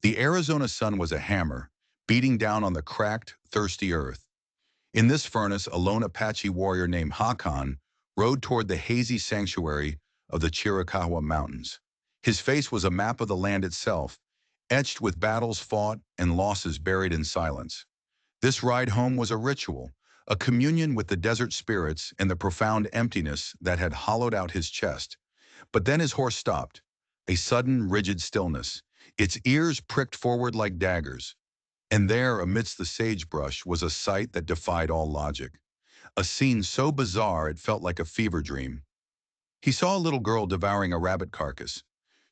The Arizona sun was a hammer, beating down on the cracked, thirsty earth. In this furnace, a lone Apache warrior named Hakan rode toward the hazy sanctuary of the Chiricahua Mountains. His face was a map of the land itself, etched with battles fought and losses buried in silence. This ride home was a ritual, a communion with the desert spirits and the profound emptiness that had hollowed out his chest. But then his horse stopped, a sudden, rigid stillness. Its ears pricked forward like daggers. And there, amidst the sagebrush, was a sight that defied all logic. A scene so bizarre it felt like a fever dream. He saw a little girl devouring a rabbit carcass.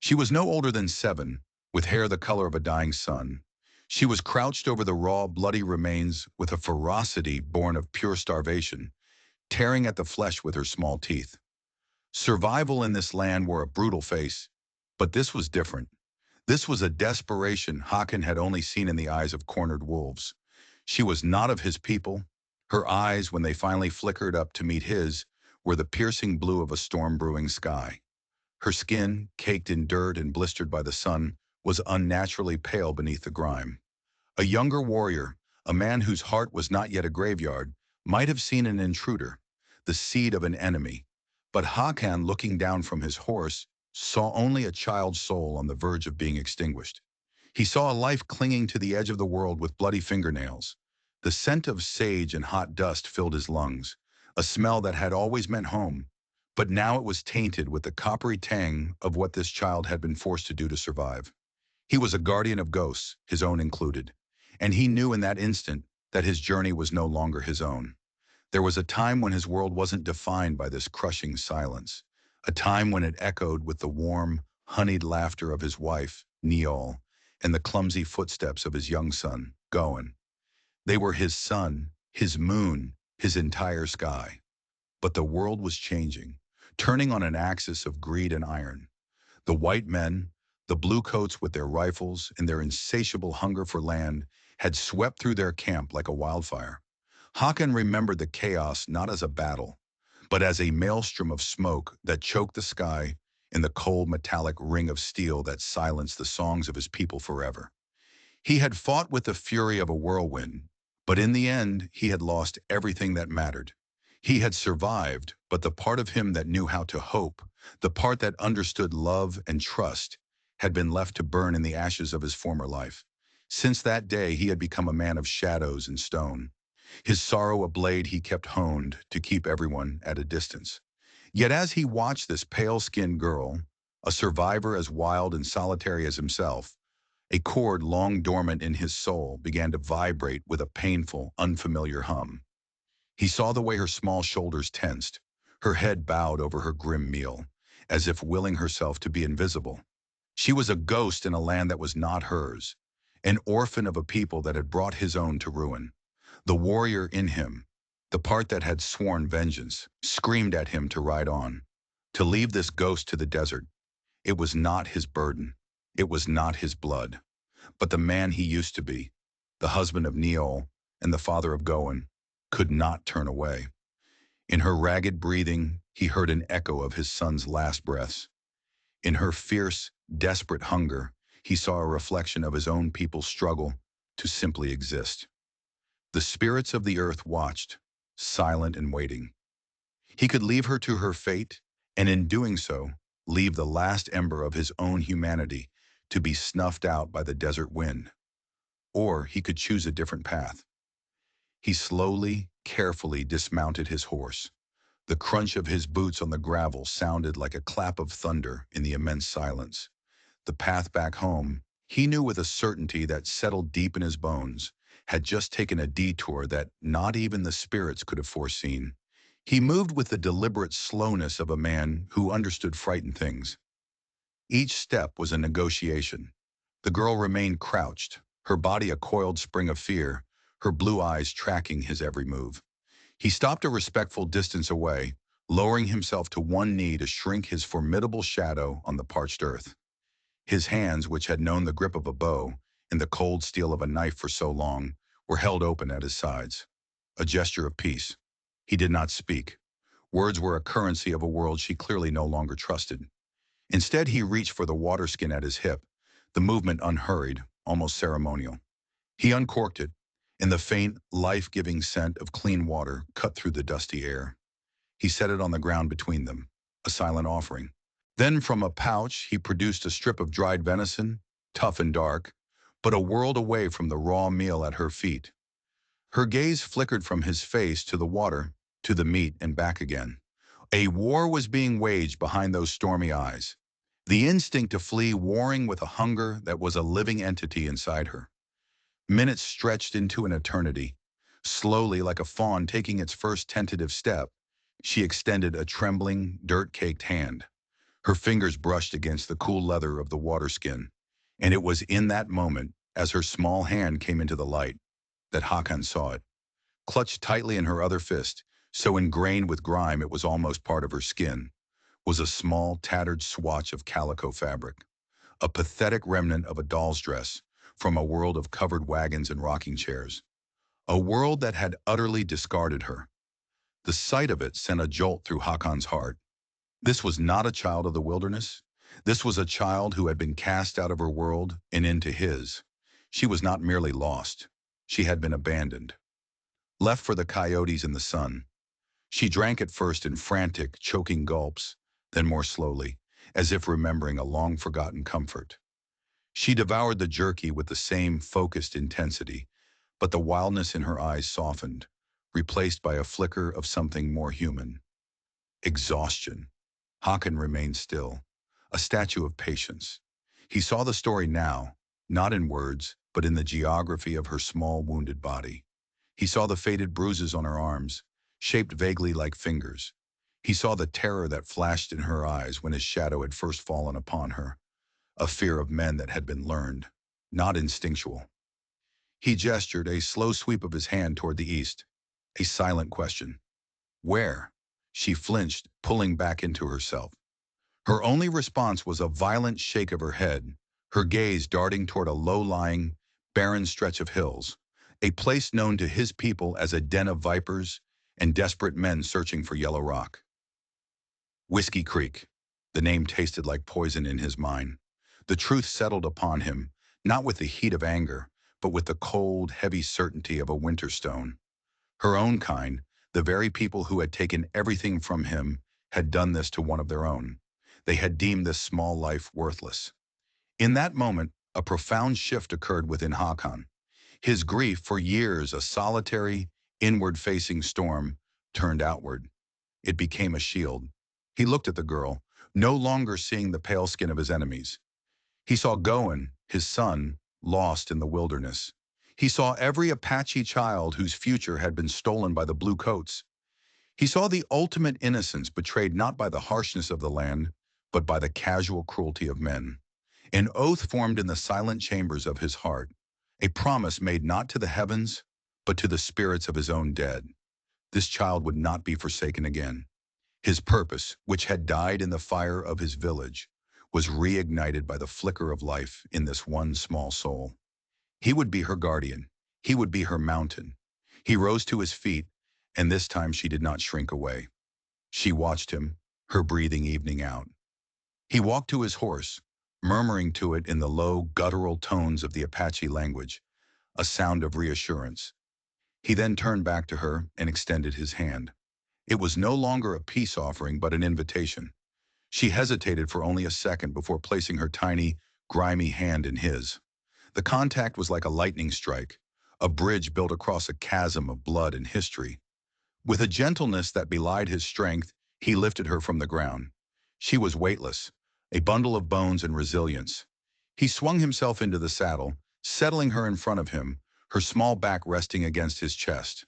She was no older than 7, with hair the color of a dying sun. She was crouched over the raw, bloody remains with a ferocity born of pure starvation, tearing at the flesh with her small teeth. Survival in this land wore a brutal face, but this was different. This was a desperation Hakan had only seen in the eyes of cornered wolves. She was not of his people. Her eyes, when they finally flickered up to meet his, were the piercing blue of a storm-brewing sky. Her skin, caked in dirt and blistered by the sun, was unnaturally pale beneath the grime. A younger warrior, a man whose heart was not yet a graveyard, might have seen an intruder, the seed of an enemy. But Hakan, looking down from his horse, saw only a child's soul on the verge of being extinguished. He saw a life clinging to the edge of the world with bloody fingernails. The scent of sage and hot dust filled his lungs, a smell that had always meant home, but now it was tainted with the coppery tang of what this child had been forced to do to survive. He was a guardian of ghosts, his own included, and he knew in that instant that his journey was no longer his own. There was a time when his world wasn't defined by this crushing silence, a time when it echoed with the warm, honeyed laughter of his wife, Neol, and the clumsy footsteps of his young son, Goen. They were his sun, his moon, his entire sky. But the world was changing, turning on an axis of greed and iron. The white men, the bluecoats with their rifles and their insatiable hunger for land, had swept through their camp like a wildfire. Hakan remembered the chaos not as a battle, but as a maelstrom of smoke that choked the sky in the cold metallic ring of steel that silenced the songs of his people forever. He had fought with the fury of a whirlwind, but in the end he had lost everything that mattered. He had survived, but the part of him that knew how to hope, the part that understood love and trust, had been left to burn in the ashes of his former life. Since that day he had become a man of shadows and stone, his sorrow a blade he kept honed to keep everyone at a distance. Yet as he watched this pale-skinned girl, a survivor as wild and solitary as himself, a chord long dormant in his soul began to vibrate with a painful, unfamiliar hum. He saw the way her small shoulders tensed, her head bowed over her grim meal, as if willing herself to be invisible. She was a ghost in a land that was not hers, an orphan of a people that had brought his own to ruin. The warrior in him, the part that had sworn vengeance, screamed at him to ride on, to leave this ghost to the desert. It was not his burden. It was not his blood. But the man he used to be, the husband of Neol and the father of Goen, could not turn away. In her ragged breathing, he heard an echo of his son's last breaths. In her fierce, desperate hunger, he saw a reflection of his own people's struggle to simply exist. The spirits of the earth watched, silent and waiting. He could leave her to her fate, and in doing so, leave the last ember of his own humanity to be snuffed out by the desert wind. Or he could choose a different path. He slowly, carefully dismounted his horse. The crunch of his boots on the gravel sounded like a clap of thunder in the immense silence. The path back home, he knew with a certainty that settled deep in his bones, had just taken a detour that not even the spirits could have foreseen. He moved with the deliberate slowness of a man who understood frightened things. Each step was a negotiation. The girl remained crouched, her body a coiled spring of fear, her blue eyes tracking his every move. He stopped a respectful distance away, lowering himself to one knee to shrink his formidable shadow on the parched earth. His hands, which had known the grip of a bow and the cold steel of a knife for so long, were held open at his sides. A gesture of peace. He did not speak. Words were a currency of a world she clearly no longer trusted. Instead, he reached for the water skin at his hip, the movement unhurried, almost ceremonial. He uncorked it, and the faint, life-giving scent of clean water cut through the dusty air. He set it on the ground between them, a silent offering. Then from a pouch he produced a strip of dried venison, tough and dark, but a world away from the raw meal at her feet. Her gaze flickered from his face to the water, to the meat and back again. A war was being waged behind those stormy eyes. The instinct to flee warring with a hunger that was a living entity inside her. Minutes stretched into an eternity. Slowly, like a fawn taking its first tentative step, she extended a trembling, dirt-caked hand. Her fingers brushed against the cool leather of the water skin, and it was in that moment, as her small hand came into the light, that Hakan saw it. Clutched tightly in her other fist, so ingrained with grime it was almost part of her skin, was a small, tattered swatch of calico fabric, a pathetic remnant of a doll's dress from a world of covered wagons and rocking chairs, a world that had utterly discarded her. The sight of it sent a jolt through Hakan's heart. This was not a child of the wilderness. This was a child who had been cast out of her world and into his. She was not merely lost. She had been abandoned, left for the coyotes and the sun. She drank at first in frantic, choking gulps, then more slowly, as if remembering a long-forgotten comfort. She devoured the jerky with the same focused intensity, but the wildness in her eyes softened, replaced by a flicker of something more human. Exhaustion. Hakan remained still, a statue of patience. He saw the story now, not in words, but in the geography of her small, wounded body. He saw the faded bruises on her arms, shaped vaguely like fingers. He saw the terror that flashed in her eyes when his shadow had first fallen upon her, a fear of men that had been learned, not instinctual. He gestured a slow sweep of his hand toward the east, a silent question. Where? She flinched, pulling back into herself. Her only response was a violent shake of her head, her gaze darting toward a low-lying, barren stretch of hills, a place known to his people as a den of vipers and desperate men searching for yellow rock. Whiskey Creek. The name tasted like poison in his mind. The truth settled upon him, not with the heat of anger, but with the cold, heavy certainty of a winter stone. Her own kind, the very people who had taken everything from him, had done this to one of their own. They had deemed this small life worthless. In that moment, a profound shift occurred within Hakan. His grief, for years a solitary, inward-facing storm, turned outward. It became a shield. He looked at the girl, no longer seeing the pale skin of his enemies. He saw Goen, his son, lost in the wilderness. He saw every Apache child whose future had been stolen by the blue coats. He saw the ultimate innocence betrayed not by the harshness of the land, but by the casual cruelty of men. An oath formed in the silent chambers of his heart, a promise made not to the heavens, but to the spirits of his own dead. This child would not be forsaken again. His purpose, which had died in the fire of his village, was reignited by the flicker of life in this one small soul. He would be her guardian. He would be her mountain. He rose to his feet, and this time she did not shrink away. She watched him, her breathing evening out. He walked to his horse, murmuring to it in the low, guttural tones of the Apache language, a sound of reassurance. He then turned back to her and extended his hand. It was no longer a peace offering, but an invitation. She hesitated for only a second before placing her tiny, grimy hand in his. The contact was like a lightning strike, a bridge built across a chasm of blood and history. With a gentleness that belied his strength, he lifted her from the ground. She was weightless, a bundle of bones and resilience. He swung himself into the saddle, settling her in front of him, her small back resting against his chest.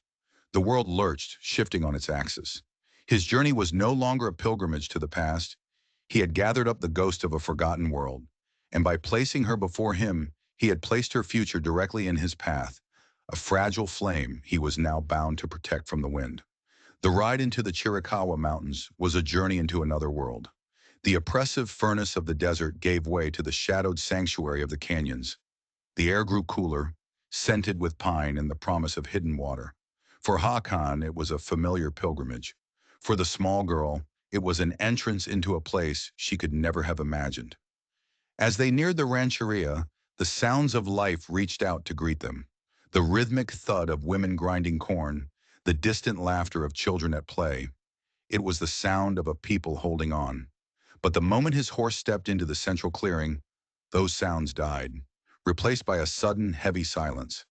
The world lurched, shifting on its axis. His journey was no longer a pilgrimage to the past. He had gathered up the ghost of a forgotten world, and by placing her before him, he had placed her future directly in his path, a fragile flame he was now bound to protect from the wind. The ride into the Chiricahua Mountains was a journey into another world. The oppressive furnace of the desert gave way to the shadowed sanctuary of the canyons. The air grew cooler, scented with pine and the promise of hidden water. For Hakan, it was a familiar pilgrimage. For the small girl, it was an entrance into a place she could never have imagined. As they neared the rancheria, The sounds of life reached out to greet them. The rhythmic thud of women grinding corn, the distant laughter of children at play. It was the sound of a people holding on. But the moment his horse stepped into the central clearing, those sounds died, replaced by a sudden, heavy silence.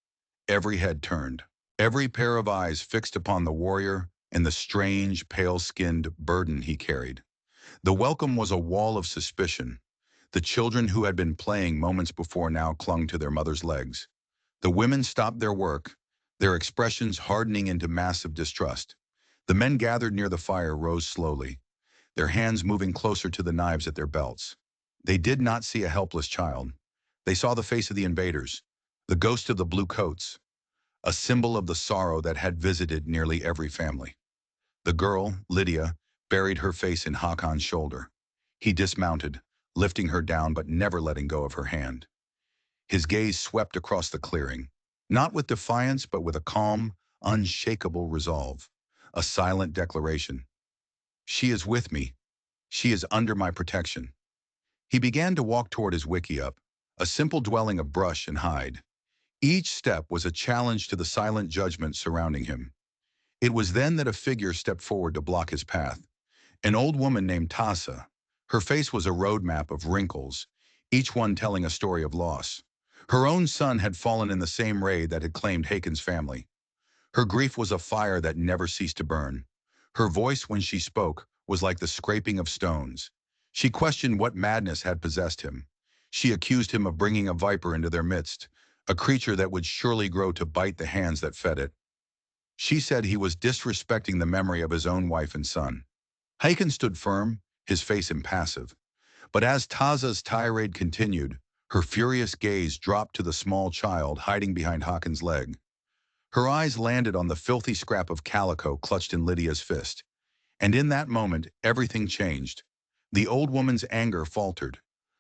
Every head turned, every pair of eyes fixed upon the warrior and the strange, pale-skinned burden he carried. The welcome was a wall of suspicion. The children who had been playing moments before now clung to their mother's legs. The women stopped their work, their expressions hardening into massive distrust. The men gathered near the fire rose slowly, their hands moving closer to the knives at their belts. They did not see a helpless child. They saw the face of the invaders, the ghost of the blue coats, a symbol of the sorrow that had visited nearly every family. The girl, Lydia, buried her face in Hakon's shoulder. He dismounted, lifting her down but never letting go of her hand. His gaze swept across the clearing, not with defiance but with a calm, unshakable resolve, a silent declaration. She is with me. She is under my protection. He began to walk toward his wickiup, a simple dwelling of brush and hide. Each step was a challenge to the silent judgment surrounding him. It was then that a figure stepped forward to block his path. An old woman named Tassa. Her face was a roadmap of wrinkles, each one telling a story of loss. Her own son had fallen in the same raid that had claimed Hakon's family. Her grief was a fire that never ceased to burn. Her voice, when she spoke, was like the scraping of stones. She questioned what madness had possessed him. She accused him of bringing a viper into their midst, a creature that would surely grow to bite the hands that fed it. She said he was disrespecting the memory of his own wife and son. Hakon stood firm, his face impassive. But as Taza's tirade continued, her furious gaze dropped to the small child hiding behind Hakon's leg. Her eyes landed on the filthy scrap of calico clutched in Lydia's fist. And in that moment, everything changed. The old woman's anger faltered.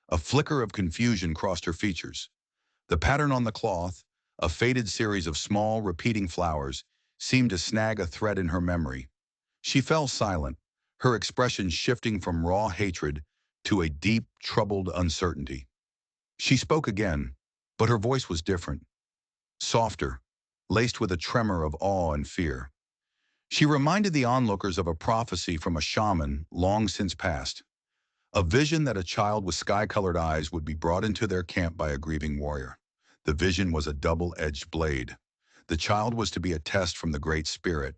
A flicker of confusion crossed her features. The pattern on the cloth, a faded series of small, repeating flowers, seemed to snag a thread in her memory. She fell silent, her expression shifting from raw hatred to a deep, troubled uncertainty. She spoke again, but her voice was different, softer, laced with a tremor of awe and fear. She reminded the onlookers of a prophecy from a shaman long since past, a vision that a child with sky-colored eyes would be brought into their camp by a grieving warrior. The vision was a double-edged blade. The child was to be a test from the Great Spirit,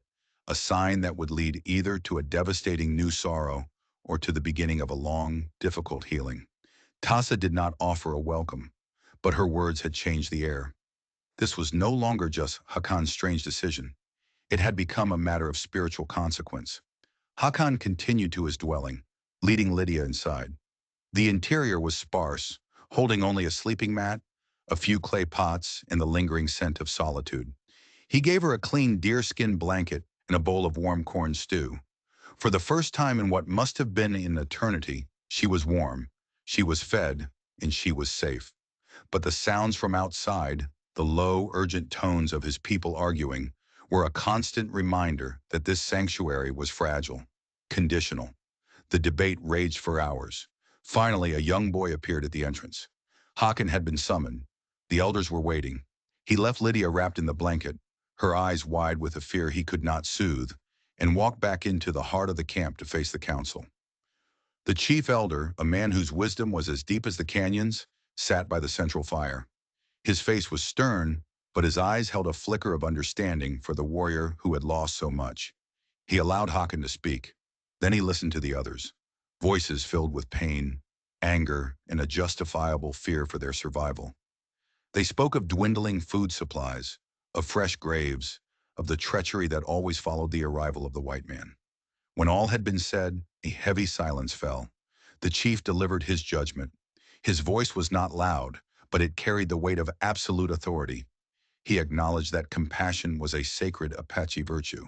a sign that would lead either to a devastating new sorrow or to the beginning of a long, difficult healing. Tassa did not offer a welcome, but her words had changed the air. This was no longer just Hakon's strange decision. It had become a matter of spiritual consequence. Hakon continued to his dwelling, leading Lydia inside. The interior was sparse, holding only a sleeping mat, a few clay pots, and the lingering scent of solitude. He gave her a clean deerskin blanket and a bowl of warm corn stew. For the first time in what must have been an eternity, she was warm, she was fed, and she was safe. But the sounds from outside, the low, urgent tones of his people arguing, were a constant reminder that this sanctuary was fragile, conditional. The debate raged for hours. Finally, a young boy appeared at the entrance. Hakon had been summoned. The elders were waiting. He left Lydia wrapped in the blanket, her eyes wide with a fear he could not soothe, and walked back into the heart of the camp to face the council. The chief elder, a man whose wisdom was as deep as the canyons, sat by the central fire. His face was stern, but his eyes held a flicker of understanding for the warrior who had lost so much. He allowed Hakon to speak. Then he listened to the others, voices filled with pain, anger, and a justifiable fear for their survival. They spoke of dwindling food supplies, of fresh graves, of the treachery that always followed the arrival of the white man. When all had been said, a heavy silence fell. The chief delivered his judgment. His voice was not loud, but it carried the weight of absolute authority. He acknowledged that compassion was a sacred Apache virtue,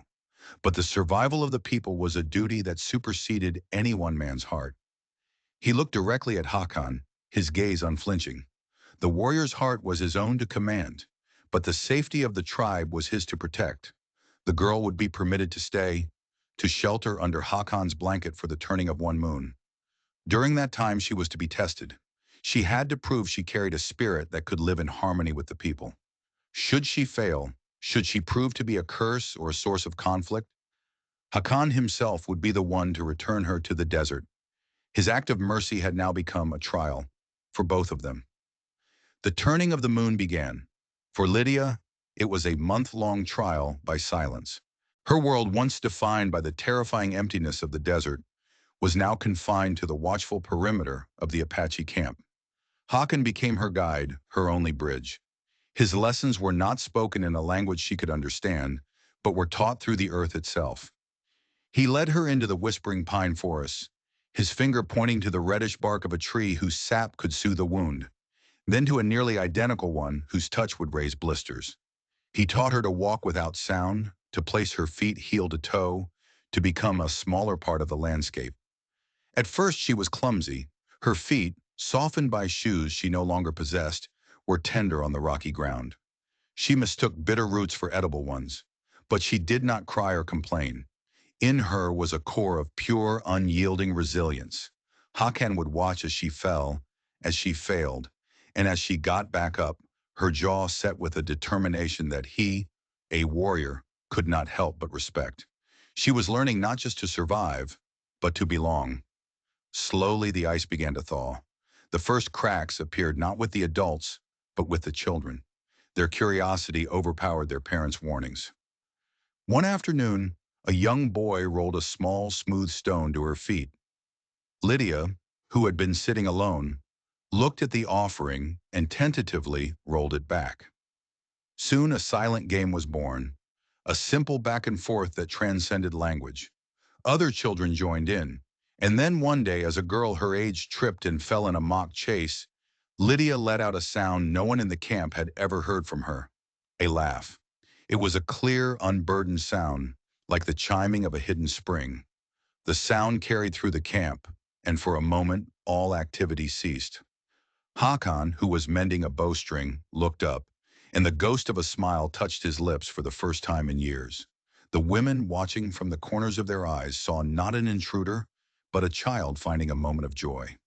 but the survival of the people was a duty that superseded any one man's heart. He looked directly at Hakon, his gaze unflinching. The warrior's heart was his own to command, but the safety of the tribe was his to protect. The girl would be permitted to stay, to shelter under Hakon's blanket for the turning of one moon. During that time she was to be tested. She had to prove she carried a spirit that could live in harmony with the people. Should she fail, should she prove to be a curse or a source of conflict, Hakan himself would be the one to return her to the desert. His act of mercy had now become a trial for both of them. The turning of the moon began. For Lydia, it was a month-long trial by silence. Her world, once defined by the terrifying emptiness of the desert, was now confined to the watchful perimeter of the Apache camp. Hakan became her guide, her only bridge. His lessons were not spoken in a language she could understand, but were taught through the earth itself. He led her into the whispering pine forests, his finger pointing to the reddish bark of a tree whose sap could soothe a wound, then to a nearly identical one whose touch would raise blisters. He taught her to walk without sound, to place her feet heel to toe, to become a smaller part of the landscape. At first she was clumsy. Her feet, softened by shoes she no longer possessed, were tender on the rocky ground. She mistook bitter roots for edible ones, but she did not cry or complain. In her was a core of pure, unyielding resilience. Hakan would watch as she fell, as she failed, and as she got back up, her jaw set with a determination that he, a warrior, could not help but respect. She was learning not just to survive, but to belong. Slowly the ice began to thaw. The first cracks appeared not with the adults, but with the children. Their curiosity overpowered their parents' warnings. One afternoon, a young boy rolled a small, smooth stone to her feet. Lydia, who had been sitting alone, looked at the offering and tentatively rolled it back. Soon a silent game was born, a simple back and forth that transcended language. Other children joined in, and then one day, as a girl her age tripped and fell in a mock chase, Lydia let out a sound no one in the camp had ever heard from her: a laugh. It was a clear, unburdened sound, like the chiming of a hidden spring. The sound carried through the camp, and for a moment all activity ceased. Hakan, who was mending a bowstring, looked up, and the ghost of a smile touched his lips for the first time in years. The women, watching from the corners of their eyes, saw not an intruder, but a child finding a moment of joy.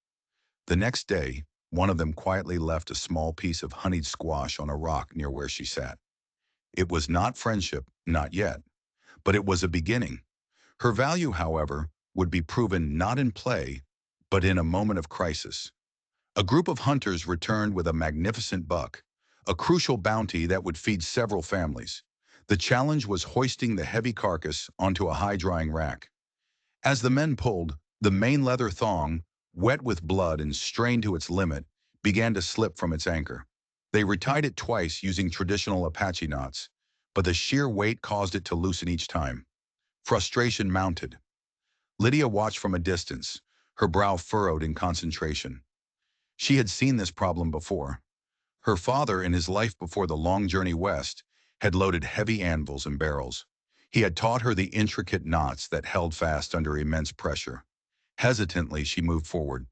The next day, one of them quietly left a small piece of honeyed squash on a rock near where she sat. It was not friendship, not yet, but it was a beginning. Her value, however, would be proven not in play, but in a moment of crisis. A group of hunters returned with a magnificent buck, a crucial bounty that would feed several families. The challenge was hoisting the heavy carcass onto a high-drying rack. As the men pulled, the main leather thong, wet with blood and strained to its limit, began to slip from its anchor. They retied it twice using traditional Apache knots, but the sheer weight caused it to loosen each time. Frustration mounted. Lydia watched from a distance, her brow furrowed in concentration. She had seen this problem before. Her father, in his life before the long journey west, had loaded heavy anvils and barrels. He had taught her the intricate knots that held fast under immense pressure. Hesitantly, she moved forward.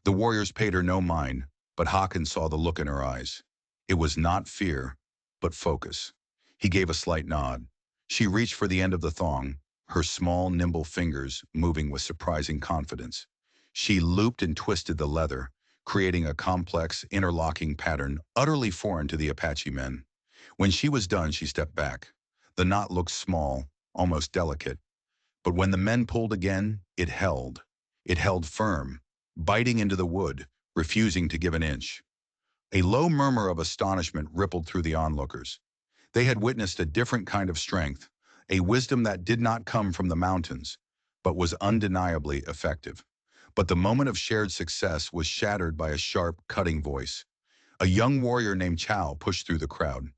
The warriors paid her no mind, but Hakan saw the look in her eyes. It was not fear, but focus. He gave a slight nod. She reached for the end of the thong, her small, nimble fingers moving with surprising confidence. She looped and twisted the leather, creating a complex, interlocking pattern utterly foreign to the Apache men. When she was done, she stepped back. The knot looked small, almost delicate, but when the men pulled again, it held. It held firm, biting into the wood, refusing to give an inch. A low murmur of astonishment rippled through the onlookers. They had witnessed a different kind of strength, a wisdom that did not come from the mountains, but was undeniably effective. But the moment of shared success was shattered by a sharp, cutting voice. A young warrior named Chow pushed through the crowd.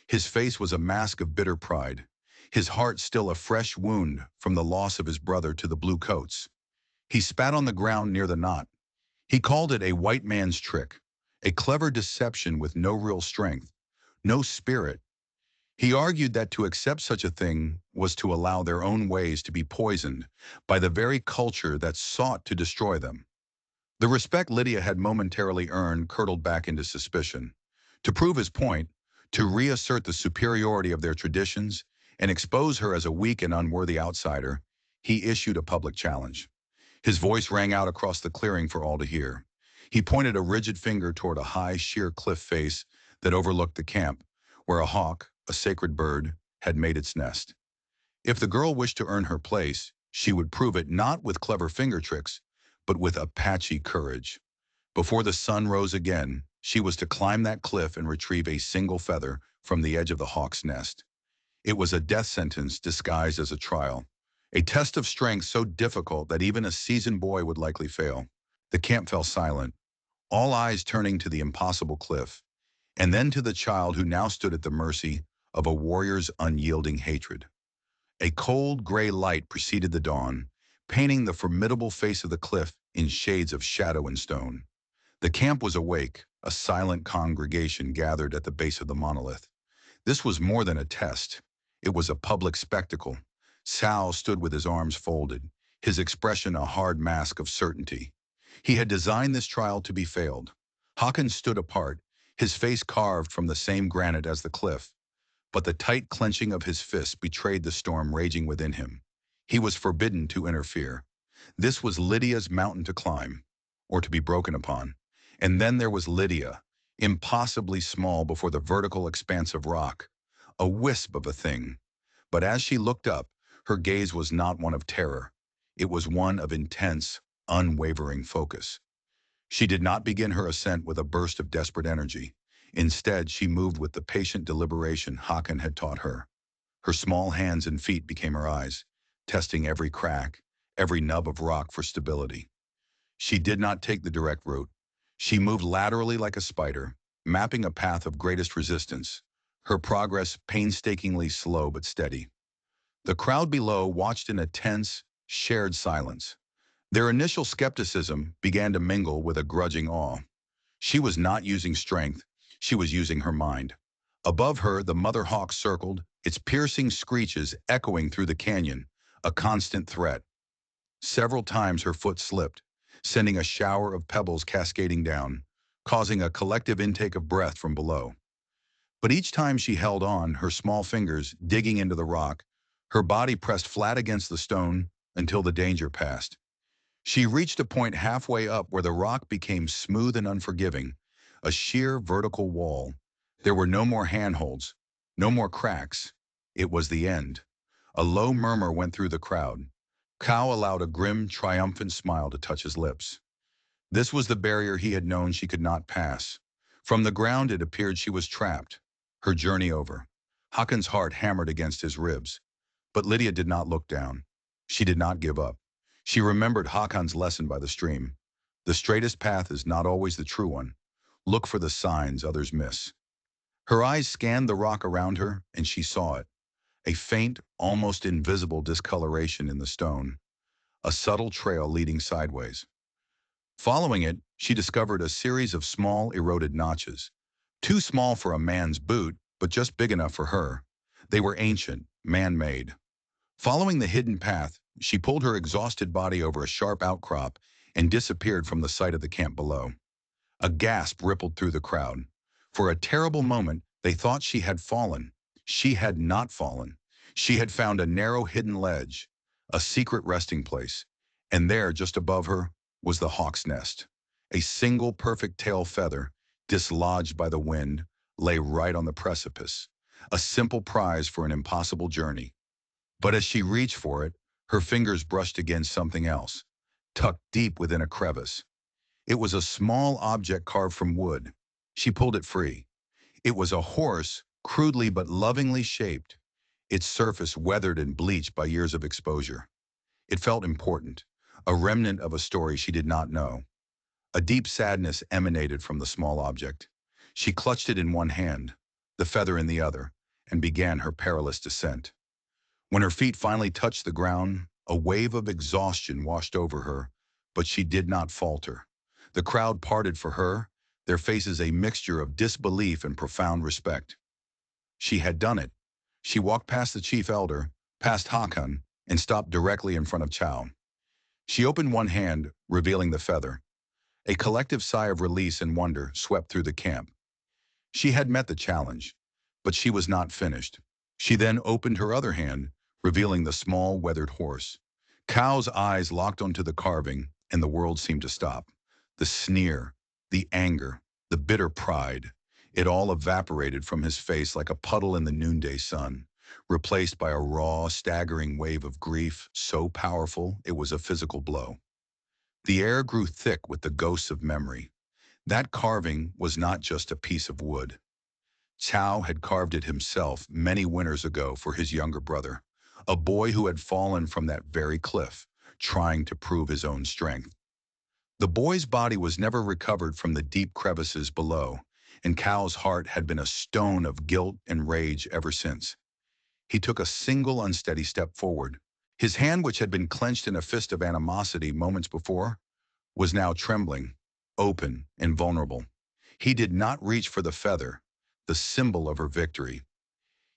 His face was a mask of bitter pride, his heart still a fresh wound from the loss of his brother to the blue coats. He spat on the ground near the knot. He called it a white man's trick, a clever deception with no real strength, no spirit. He argued that to accept such a thing was to allow their own ways to be poisoned by the very culture that sought to destroy them. The respect Lydia had momentarily earned curdled back into suspicion. To prove his point, to reassert the superiority of their traditions, and expose her as a weak and unworthy outsider, he issued a public challenge. His voice rang out across the clearing for all to hear. He pointed a rigid finger toward a high, sheer cliff face that overlooked the camp, where a hawk, a sacred bird, had made its nest. If the girl wished to earn her place, she would prove it not with clever finger tricks, but with Apache courage. Before the sun rose again, she was to climb that cliff and retrieve a single feather from the edge of the hawk's nest. It was a death sentence disguised as a trial, a test of strength so difficult that even a seasoned boy would likely fail. The camp fell silent, all eyes turning to the impossible cliff, and then to the child who now stood at the mercy of a warrior's unyielding hatred. A cold, gray light preceded the dawn, painting the formidable face of the cliff in shades of shadow and stone. The camp was awake, a silent congregation gathered at the base of the monolith. This was more than a test. It was a public spectacle. Sal stood with his arms folded, his expression a hard mask of certainty. He had designed this trial to be failed. Hawkins stood apart, his face carved from the same granite as the cliff, but the tight clenching of his fists betrayed the storm raging within him. He was forbidden to interfere. This was Lydia's mountain to climb, or to be broken upon. And then there was Lydia, impossibly small before the vertical expanse of rock, a wisp of a thing. But as she looked up, her gaze was not one of terror. It was one of intense, unwavering focus. She did not begin her ascent with a burst of desperate energy. Instead, she moved with the patient deliberation Hakan had taught her. Her small hands and feet became her eyes, testing every crack, every nub of rock for stability. She did not take the direct route. She moved laterally like a spider, mapping a path of greatest resistance, her progress painstakingly slow but steady. The crowd below watched in a tense, shared silence. Their initial skepticism began to mingle with a grudging awe. She was not using strength, she was using her mind. Above her, the mother hawk circled, its piercing screeches echoing through the canyon, a constant threat. Several times her foot slipped, sending a shower of pebbles cascading down, causing a collective intake of breath from below. But each time she held on, her small fingers digging into the rock, her body pressed flat against the stone until the danger passed. She reached a point halfway up where the rock became smooth and unforgiving, a sheer vertical wall. There were no more handholds, no more cracks. It was the end. A low murmur went through the crowd. Kao allowed a grim, triumphant smile to touch his lips. This was the barrier he had known she could not pass. From the ground it appeared she was trapped, her journey over. Hakon's heart hammered against his ribs. But Lydia did not look down. She did not give up. She remembered Hakon's lesson by the stream. The straightest path is not always the true one. Look for the signs others miss. Her eyes scanned the rock around her, and she saw it. A faint, almost invisible discoloration in the stone. A subtle trail leading sideways. Following it, she discovered a series of small, eroded notches. Too small for a man's boot, but just big enough for her. They were ancient, man-made. Following the hidden path, she pulled her exhausted body over a sharp outcrop and disappeared from the sight of the camp below. A gasp rippled through the crowd. For a terrible moment, they thought she had fallen. She had not fallen. She had found a narrow hidden ledge, a secret resting place, and there, just above her, was the hawk's nest. A single perfect tail feather, dislodged by the wind, lay right on the precipice, a simple prize for an impossible journey. But as she reached for it, her fingers brushed against something else, tucked deep within a crevice. It was a small object carved from wood. She pulled it free. It was a horse, crudely but lovingly shaped, its surface weathered and bleached by years of exposure. It felt important, a remnant of a story she did not know. A deep sadness emanated from the small object. She clutched it in one hand, the feather in the other, and began her perilous descent. When her feet finally touched the ground, a wave of exhaustion washed over her, but she did not falter. The crowd parted for her, their faces a mixture of disbelief and profound respect. She had done it. She walked past the chief elder, past Hakan, and stopped directly in front of Chow. She opened one hand, revealing the feather. A collective sigh of release and wonder swept through the camp. She had met the challenge, but she was not finished. She then opened her other hand, revealing the small, weathered horse. Cow's eyes locked onto the carving, and the world seemed to stop. The sneer, The anger, the bitter pride, it all evaporated from his face like a puddle in the noonday sun, replaced by a raw, staggering wave of grief so powerful it was a physical blow. The air grew thick with the ghosts of memory. That carving was not just a piece of wood. Chow had carved it himself many winters ago for his younger brother, a boy who had fallen from that very cliff, trying to prove his own strength. The boy's body was never recovered from the deep crevices below, and Cal's heart had been a stone of guilt and rage ever since. He took a single unsteady step forward. His hand, which had been clenched in a fist of animosity moments before, was now trembling, open, and vulnerable. He did not reach for the feather, the symbol of her victory.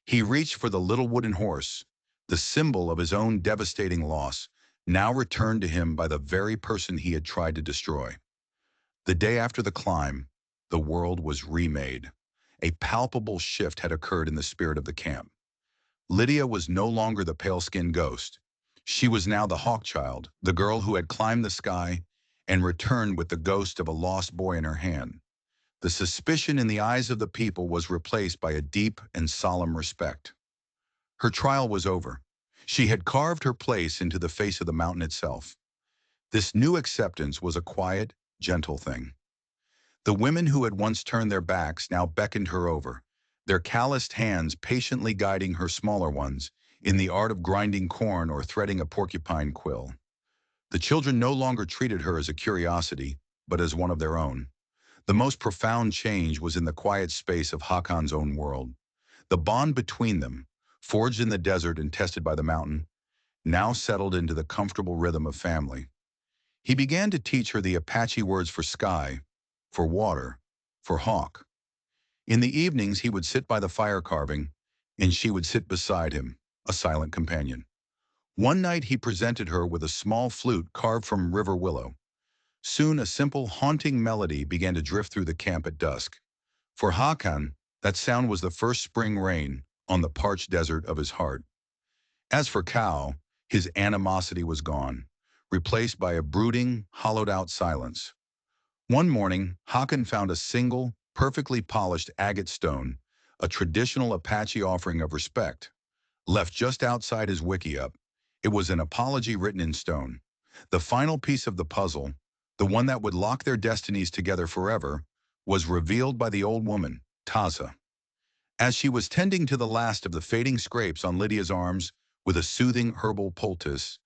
He reached for the little wooden horse, the symbol of his own devastating loss, now returned to him by the very person he had tried to destroy. The day after the climb, the world was remade. A palpable shift had occurred in the spirit of the camp. Lydia was no longer the pale-skinned ghost. She was now the Hawkchild, the girl who had climbed the sky and returned with the ghost of a lost boy in her hand. The suspicion in the eyes of the people was replaced by a deep and solemn respect. Her trial was over. She had carved her place into the face of the mountain itself. This new acceptance was a quiet, gentle thing. The women who had once turned their backs now beckoned her over, their calloused hands patiently guiding her smaller ones in the art of grinding corn or threading a porcupine quill. The children no longer treated her as a curiosity, but as one of their own. The most profound change was in the quiet space of Hakon's own world. The bond between them, forged in the desert and tested by the mountain, now settled into the comfortable rhythm of family. He began to teach her the Apache words for sky, for water, for hawk. In the evenings, he would sit by the fire carving, and she would sit beside him, a silent companion. One night, he presented her with a small flute carved from river willow. Soon, a simple, haunting melody began to drift through the camp at dusk. For Hakan, that sound was the first spring rain on the parched desert of his heart. As for Cal, his animosity was gone, replaced by a brooding, hollowed-out silence. One morning, Hakan found a single, perfectly polished agate stone, a traditional Apache offering of respect, left just outside his wickiup. It was an apology written in stone. The final piece of the puzzle, the one that would lock their destinies together forever, was revealed by the old woman, Taza. As she was tending to the last of the fading scrapes on Lydia's arms with a soothing herbal poultice,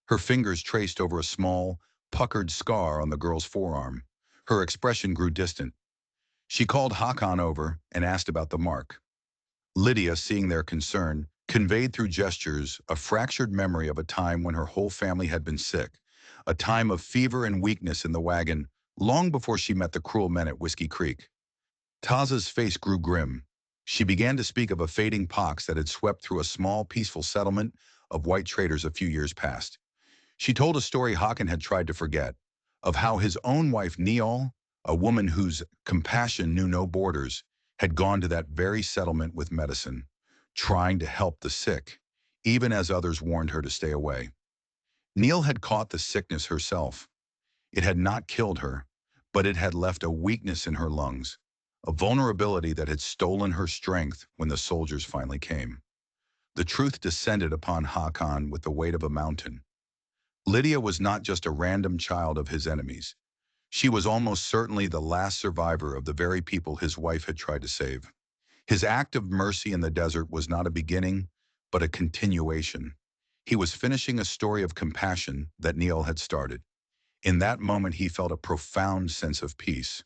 her fingers traced over a small, puckered scar on the girl's forearm. Her expression grew distant. She called Hakan over and asked about the mark. Lydia, seeing their concern, conveyed through gestures a fractured memory of a time when her whole family had been sick, a time of fever and weakness in the wagon, long before she met the cruel men at Whiskey Creek. Taza's face grew grim. She began to speak of a fading pox that had swept through a small, peaceful settlement of white traders a few years past. She told a story Hakan had tried to forget, of how his own wife Neol, a woman whose compassion knew no borders, had gone to that very settlement with medicine, trying to help the sick, even as others warned her to stay away. Neil had caught the sickness herself. It had not killed her, but it had left a weakness in her lungs, a vulnerability that had stolen her strength when the soldiers finally came. The truth descended upon Hakan with the weight of a mountain. Lydia was not just a random child of his enemies. She was almost certainly the last survivor of the very people his wife had tried to save. His act of mercy in the desert was not a beginning, but a continuation. He was finishing a story of compassion that Neil had started. In that moment, he felt a profound sense of peace.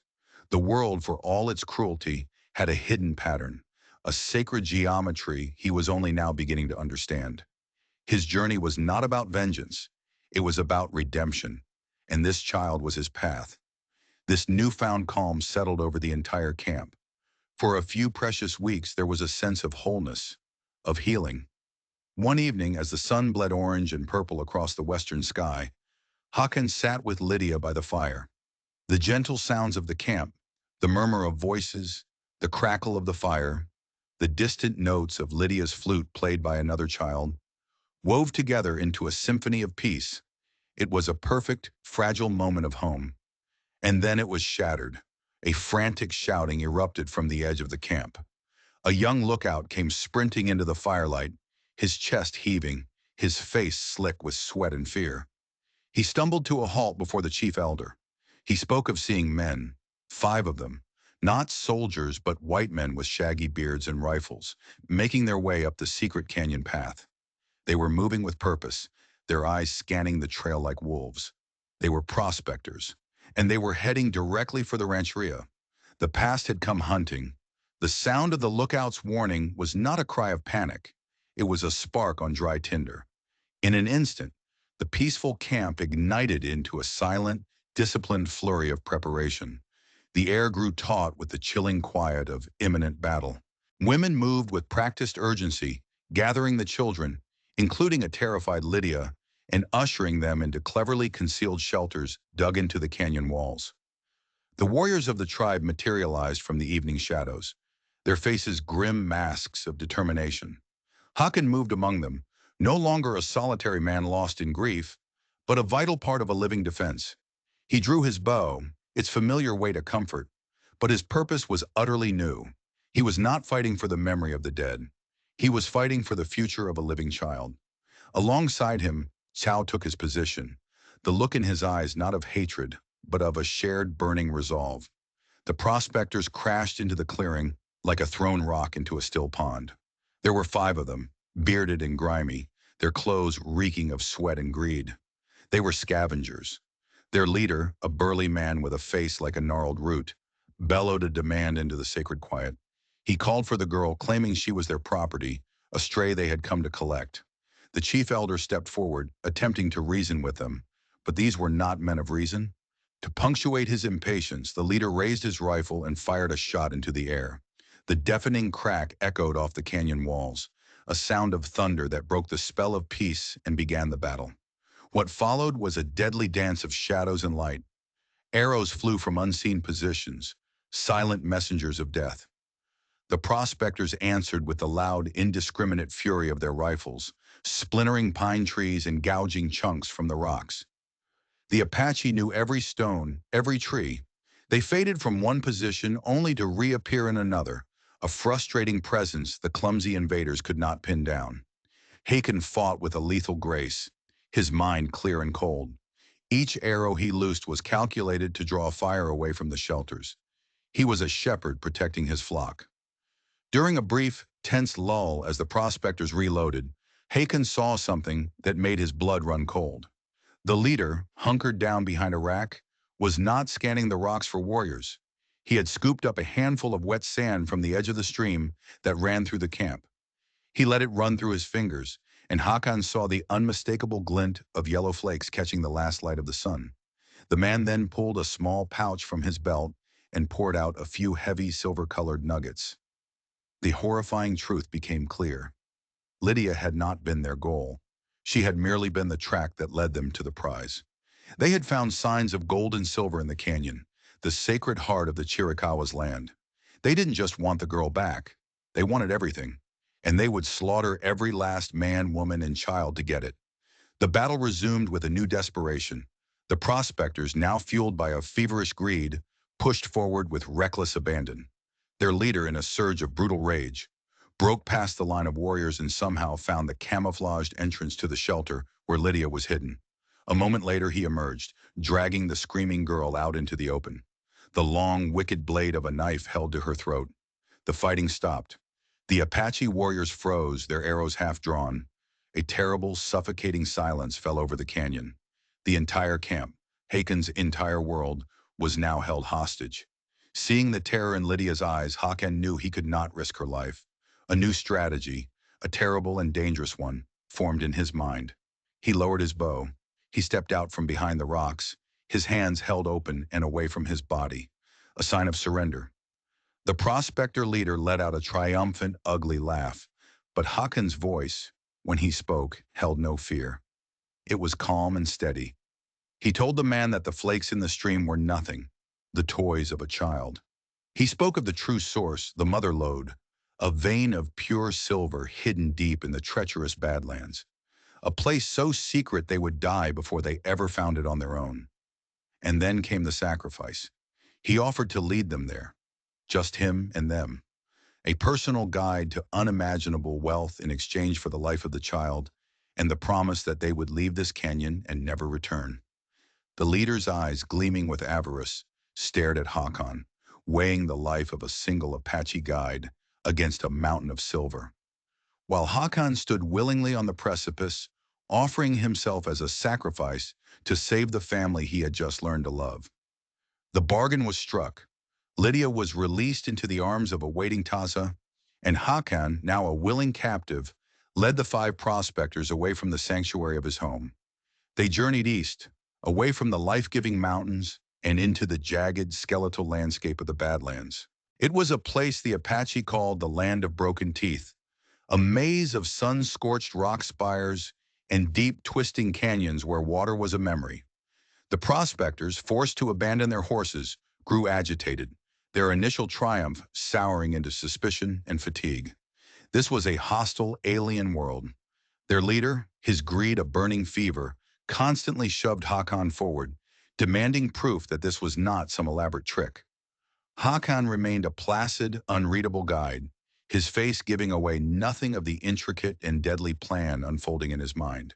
The world, for all its cruelty, had a hidden pattern, a sacred geometry he was only now beginning to understand. His journey was not about vengeance. It was about redemption, and this child was his path. This newfound calm settled over the entire camp. For a few precious weeks, there was a sense of wholeness, of healing. One evening, as the sun bled orange and purple across the western sky, Hakan sat with Lydia by the fire. The gentle sounds of the camp, the murmur of voices, the crackle of the fire, the distant notes of Lydia's flute played by another child, wove together into a symphony of peace. It was a perfect, fragile moment of home. And then it was shattered. A frantic shouting erupted from the edge of the camp. A young lookout came sprinting into the firelight, his chest heaving, his face slick with sweat and fear. He stumbled to a halt before the chief elder. He spoke of seeing men, 5 of them, not soldiers but white men with shaggy beards and rifles, making their way up the secret canyon path. They were moving with purpose, their eyes scanning the trail like wolves. They were prospectors, and they were heading directly for the rancheria. The past had come hunting. The sound of the lookout's warning was not a cry of panic. It was a spark on dry tinder. In an instant, the peaceful camp ignited into a silent, disciplined flurry of preparation. The air grew taut with the chilling quiet of imminent battle. Women moved with practiced urgency, gathering the children, including a terrified Lydia, and ushering them into cleverly concealed shelters dug into the canyon walls. The warriors of the tribe materialized from the evening shadows, their faces grim masks of determination. Hakan moved among them, no longer a solitary man lost in grief, but a vital part of a living defense. He drew his bow, its familiar weight a comfort, but his purpose was utterly new. He was not fighting for the memory of the dead. He was fighting for the future of a living child. Alongside him, Chow took his position, the look in his eyes not of hatred, but of a shared burning resolve. The prospectors crashed into the clearing like a thrown rock into a still pond. There were 5 of them, bearded and grimy, their clothes reeking of sweat and greed. They were scavengers. Their leader, a burly man with a face like a gnarled root, bellowed a demand into the sacred quiet. He called for the girl, claiming she was their property, a stray they had come to collect. The chief elder stepped forward, attempting to reason with them, but these were not men of reason. To punctuate his impatience, the leader raised his rifle and fired a shot into the air. The deafening crack echoed off the canyon walls, a sound of thunder that broke the spell of peace and began the battle. What followed was a deadly dance of shadows and light. Arrows flew from unseen positions, silent messengers of death. The prospectors answered with the loud, indiscriminate fury of their rifles, splintering pine trees and gouging chunks from the rocks. The Apache knew every stone, every tree. They faded from one position only to reappear in another, a frustrating presence the clumsy invaders could not pin down. Hakan fought with a lethal grace, his mind clear and cold. Each arrow he loosed was calculated to draw fire away from the shelters. He was a shepherd protecting his flock. During a brief, tense lull as the prospectors reloaded, Hakan saw something that made his blood run cold. The leader, hunkered down behind a rack, was not scanning the rocks for warriors. He had scooped up a handful of wet sand from the edge of the stream that ran through the camp. He let it run through his fingers, and Hakan saw the unmistakable glint of yellow flakes catching the last light of the sun. The man then pulled a small pouch from his belt and poured out a few heavy silver-colored nuggets. The horrifying truth became clear. Lydia had not been their goal. She had merely been the track that led them to the prize. They had found signs of gold and silver in the canyon, the sacred heart of the Chiricahua's land. They didn't just want the girl back. They wanted everything. And they would slaughter every last man, woman, and child to get it. The battle resumed with a new desperation. The prospectors, now fueled by a feverish greed, pushed forward with reckless abandon. Their leader, in a surge of brutal rage, broke past the line of warriors and somehow found the camouflaged entrance to the shelter where Lydia was hidden. A moment later he emerged, dragging the screaming girl out into the open. The long, wicked blade of a knife held to her throat. The fighting stopped. The Apache warriors froze, their arrows half drawn. A terrible, suffocating silence fell over the canyon. The entire camp, Hakan's entire world, was now held hostage. Seeing the terror in Lydia's eyes, Hakan knew he could not risk her life. A new strategy, a terrible and dangerous one, formed in his mind. He lowered his bow. He stepped out from behind the rocks, his hands held open and away from his body, a sign of surrender. The prospector leader let out a triumphant, ugly laugh, but Hakan's voice, when he spoke, held no fear. It was calm and steady. He told the man that the flakes in the stream were nothing, the toys of a child. He spoke of the true source, the mother lode, a vein of pure silver hidden deep in the treacherous Badlands, a place so secret they would die before they ever found it on their own. And then came the sacrifice. He offered to lead them there, just him and them, a personal guide to unimaginable wealth in exchange for the life of the child and the promise that they would leave this canyon and never return. The leader's eyes, gleaming with avarice, stared at Hakan, weighing the life of a single Apache guide against a mountain of silver. While Hakan stood willingly on the precipice, offering himself as a sacrifice to save the family he had just learned to love. The bargain was struck. Lydia was released into the arms of a waiting Taza, and Hakan, now a willing captive, led the five prospectors away from the sanctuary of his home. They journeyed east, away from the life-giving mountains and into the jagged, skeletal landscape of the Badlands. It was a place the Apache called the Land of Broken Teeth, a maze of sun-scorched rock spires and deep, twisting canyons where water was a memory. The prospectors, forced to abandon their horses, grew agitated, their initial triumph souring into suspicion and fatigue. This was a hostile, alien world. Their leader, his greed a burning fever, constantly shoved Hakan forward, demanding proof that this was not some elaborate trick. Hakan remained a placid, unreadable guide, his face giving away nothing of the intricate and deadly plan unfolding in his mind.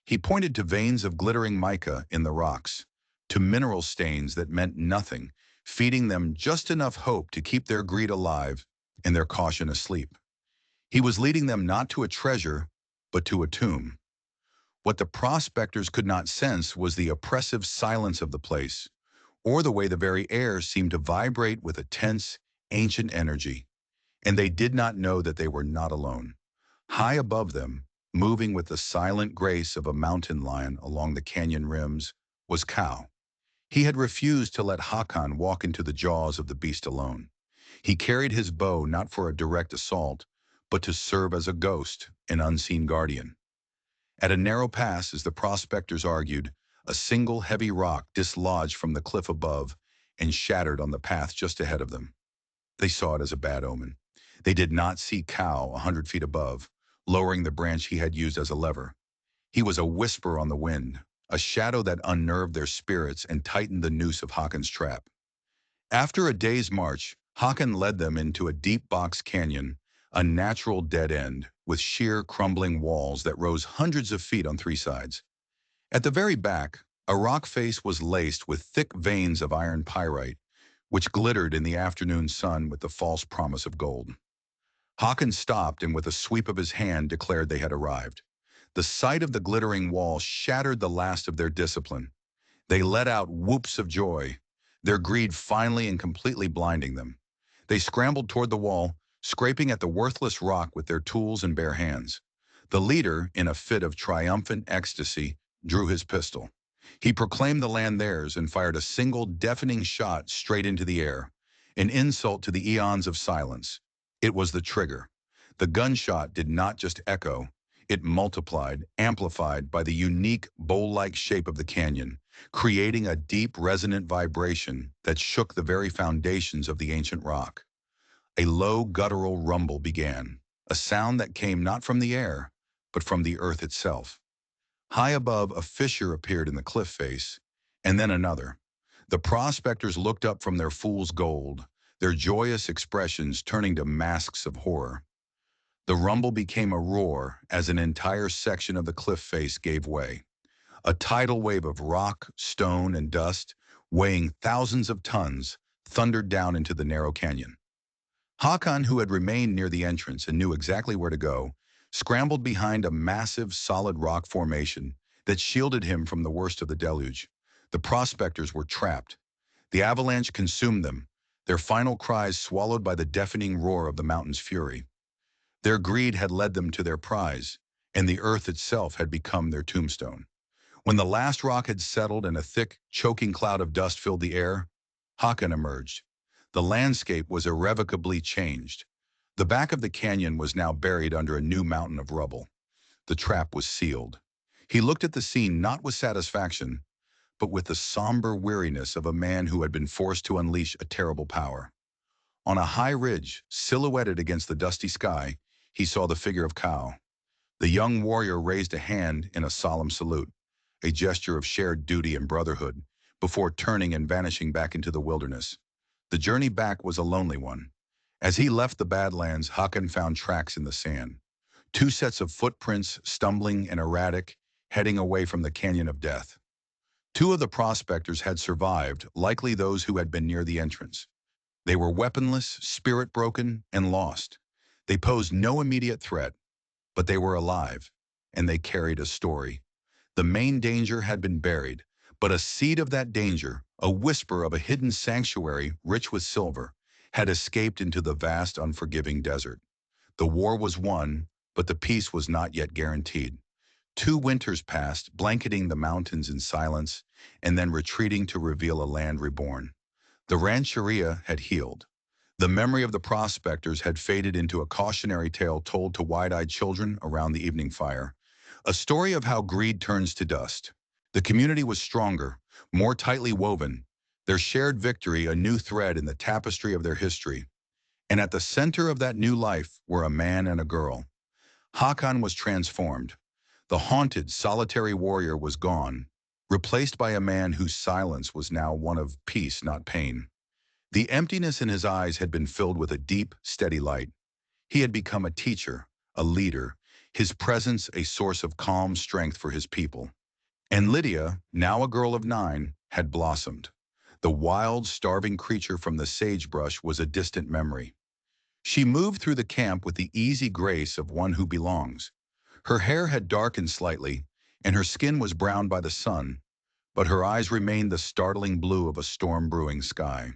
He pointed to veins of glittering mica in the rocks, to mineral stains that meant nothing, feeding them just enough hope to keep their greed alive and their caution asleep. He was leading them not to a treasure, but to a tomb. What the prospectors could not sense was the oppressive silence of the place, or the way the very air seemed to vibrate with a tense, ancient energy. And they did not know that they were not alone. High above them, moving with the silent grace of a mountain lion along the canyon rims, was Kau. He had refused to let Hakan walk into the jaws of the beast alone. He carried his bow not for a direct assault, but to serve as a ghost, an unseen guardian. At a narrow pass, as the prospectors argued, a single heavy rock dislodged from the cliff above and shattered on the path just ahead of them. They saw it as a bad omen. They did not see Kau 100 feet above, lowering the branch he had used as a lever. He was a whisper on the wind, a shadow that unnerved their spirits and tightened the noose of Hakan's trap. After a day's march, Hakan led them into a deep box canyon, a natural dead end with sheer crumbling walls that rose hundreds of feet on three sides. At the very back, a rock face was laced with thick veins of iron pyrite, which glittered in the afternoon sun with the false promise of gold. Hakan stopped and with a sweep of his hand declared they had arrived. The sight of the glittering wall shattered the last of their discipline. They let out whoops of joy, their greed finally and completely blinding them. They scrambled toward the wall, scraping at the worthless rock with their tools and bare hands. The leader, in a fit of triumphant ecstasy, drew his pistol. He proclaimed the land theirs and fired a single deafening shot straight into the air, an insult to the eons of silence. It was the trigger. The gunshot did not just echo, it multiplied, amplified by the unique bowl-like shape of the canyon, creating a deep, resonant vibration that shook the very foundations of the ancient rock. A low, guttural rumble began, a sound that came not from the air, but from the earth itself. High above, a fissure appeared in the cliff face, and then another. The prospectors looked up from their fool's gold, their joyous expressions turning to masks of horror. The rumble became a roar as an entire section of the cliff face gave way. A tidal wave of rock, stone, and dust, weighing thousands of tons, thundered down into the narrow canyon. Hakan, who had remained near the entrance and knew exactly where to go, scrambled behind a massive, solid rock formation that shielded him from the worst of the deluge. The prospectors were trapped. The avalanche consumed them, their final cries swallowed by the deafening roar of the mountain's fury. Their greed had led them to their prize, and the earth itself had become their tombstone. When the last rock had settled and a thick, choking cloud of dust filled the air, Hakan emerged. The landscape was irrevocably changed. The back of the canyon was now buried under a new mountain of rubble. The trap was sealed. He looked at the scene not with satisfaction, but with the somber weariness of a man who had been forced to unleash a terrible power. On a high ridge, silhouetted against the dusty sky, he saw the figure of Kau. The young warrior raised a hand in a solemn salute, a gesture of shared duty and brotherhood, before turning and vanishing back into the wilderness. The journey back was a lonely one. As he left the Badlands, Hakan found tracks in the sand. Two sets of footprints, stumbling and erratic, heading away from the Canyon of Death. Two of the prospectors had survived, likely those who had been near the entrance. They were weaponless, spirit-broken, and lost. They posed no immediate threat, but they were alive, and they carried a story. The main danger had been buried, but a seed of that danger, a whisper of a hidden sanctuary rich with silver, had escaped into the vast, unforgiving desert. The war was won, but the peace was not yet guaranteed. 2 winters passed, blanketing the mountains in silence, and then retreating to reveal a land reborn. The rancheria had healed. The memory of the prospectors had faded into a cautionary tale told to wide-eyed children around the evening fire. A story of how greed turns to dust. The community was stronger, more tightly woven, their shared victory a new thread in the tapestry of their history. And at the center of that new life were a man and a girl. Hakan was transformed. The haunted, solitary warrior was gone, replaced by a man whose silence was now one of peace, not pain. The emptiness in his eyes had been filled with a deep, steady light. He had become a teacher, a leader, his presence a source of calm strength for his people. And Lydia, now a girl of 9, had blossomed. The wild, starving creature from the sagebrush was a distant memory. She moved through the camp with the easy grace of one who belongs. Her hair had darkened slightly, and her skin was browned by the sun, but her eyes remained the startling blue of a storm-brewing sky.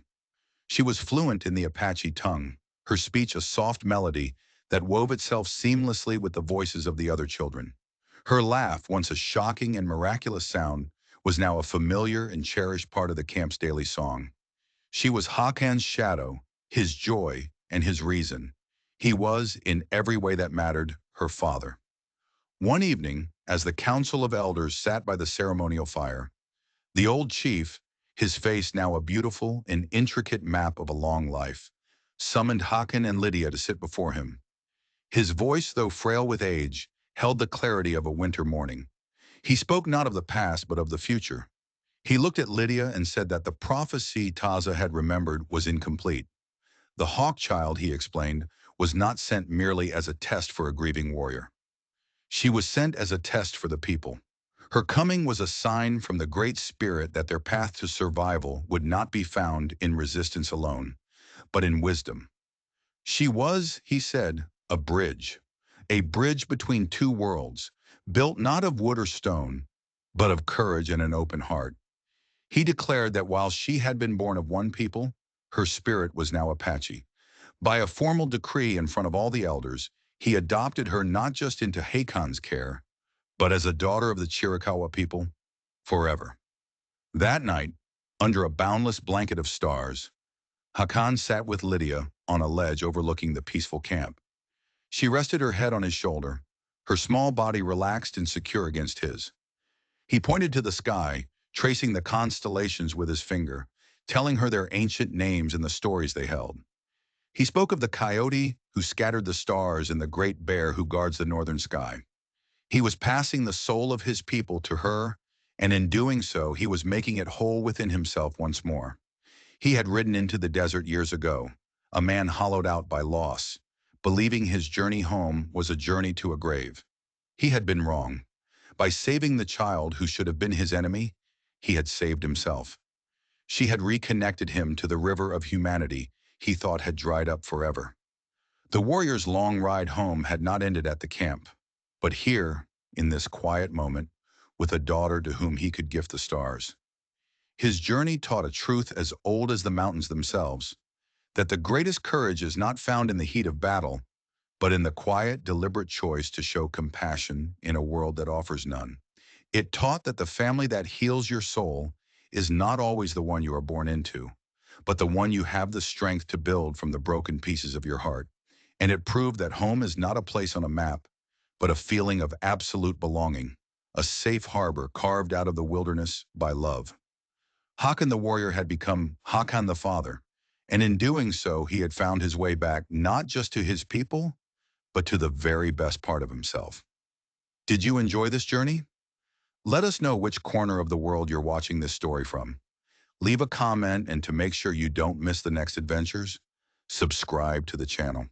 She was fluent in the Apache tongue, her speech a soft melody that wove itself seamlessly with the voices of the other children. Her laugh, once a shocking and miraculous sound, was now a familiar and cherished part of the camp's daily song. She was Hakan's shadow, his joy, and his reason. He was, in every way that mattered, her father. One evening, as the council of elders sat by the ceremonial fire, the old chief, his face now a beautiful and intricate map of a long life, summoned Hakan and Lydia to sit before him. His voice, though frail with age, held the clarity of a winter morning. He spoke not of the past, but of the future. He looked at Lydia and said that the prophecy Taza had remembered was incomplete. The Hawk Child, he explained, was not sent merely as a test for a grieving warrior. She was sent as a test for the people. Her coming was a sign from the Great Spirit that their path to survival would not be found in resistance alone, but in wisdom. She was, he said, a bridge between two worlds, built not of wood or stone, but of courage and an open heart. He declared that while she had been born of one people, her spirit was now Apache. By a formal decree in front of all the elders, he adopted her not just into Hakon's care, but as a daughter of the Chiricahua people, forever. That night, under a boundless blanket of stars, Hakan sat with Lydia on a ledge overlooking the peaceful camp. She rested her head on his shoulder, her small body relaxed and secure against his. He pointed to the sky, tracing the constellations with his finger, telling her their ancient names and the stories they held. He spoke of the coyote who scattered the stars and the great bear who guards the northern sky. He was passing the soul of his people to her, and in doing so, he was making it whole within himself once more. He had ridden into the desert years ago, a man hollowed out by loss, believing his journey home was a journey to a grave. He had been wrong. By saving the child who should have been his enemy, he had saved himself. She had reconnected him to the river of humanity he thought had dried up forever. The warrior's long ride home had not ended at the camp, but here, in this quiet moment, with a daughter to whom he could gift the stars. His journey taught a truth as old as the mountains themselves, that the greatest courage is not found in the heat of battle, but in the quiet, deliberate choice to show compassion in a world that offers none. It taught that the family that heals your soul is not always the one you are born into, but the one you have the strength to build from the broken pieces of your heart. And it proved that home is not a place on a map, but a feeling of absolute belonging, a safe harbor carved out of the wilderness by love. Hakan the warrior had become Hakan the father, and in doing so he had found his way back not just to his people, but to the very best part of himself. Did you enjoy this journey? Let us know which corner of the world you're watching this story from. Leave a comment, and to make sure you don't miss the next adventures, subscribe to the channel.